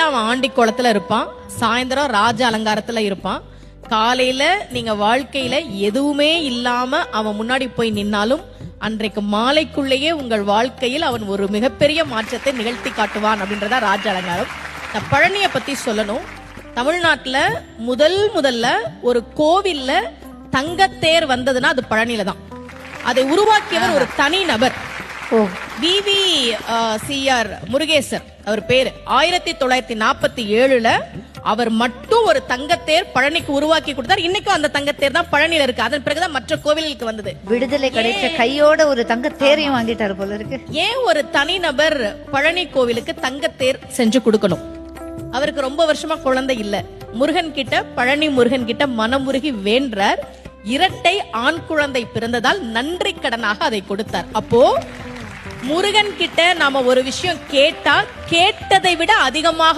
அவன் ஆண்டி கோலத்துல இருப்பான், சாயந்தரம் ராஜ அலங்காரத்துல இருப்பான். காலையில நீங்க வாழ்க்கையில எதுவுமே இல்லாம அவன் முன்னாடி போய் நின்னாலும் அன்றைக்கு மாலைக்குள்ளேயே உங்கள் வாழ்க்கையில் அவன் ஒரு மிகப்பெரிய மாற்றத்தை நிகழ்த்தி காட்டுவான் அப்படின்றதா ராஜ அலங்காரம். நான் பழனியை பத்தி சொல்லணும். தமிழ்நாட்டுல முதல்ல ஒரு கோவில்ல தங்கத்தேர் வந்ததுன்னா அது பழனியில தான். அதை உருவாக்கியவர் ஒரு தனி நபர், VVCR முருகேசர் அவர் பேரு. 1947 அவர் மட்டும் ஒரு தங்கத்தேர் பழனிக்கு உருவாக்கி கொடுத்தார். இன்னைக்கும் அந்த தங்கத்தேர் தான் பழனியில இருக்கு. அதன் பிறகுதான் மற்ற கோவிலுக்கு வந்தது. விடுதலை கிடைச்ச கையோட ஒரு தங்கத்தேரையும் வாங்கிட்டாரு போல இருக்கு. ஏன் ஒரு தனிநபர் பழனி கோவிலுக்கு தங்கத்தேர் செஞ்சு கொடுக்கணும்? அவருக்கு ரொம்ப வருஷமா குழந்தை இல்ல. முருகன் கிட்ட, பழனி முருகன் கிட்ட மனமுருகி வேண்டார். இரட்டை ஆண் குழந்தை பிறந்ததால் நன்றி கடனாக அதை கொடுத்தார். அப்போ முருகன் கிட்ட நாம ஒரு விஷயம் கேட்டா கேட்டதை விட அதிகமாக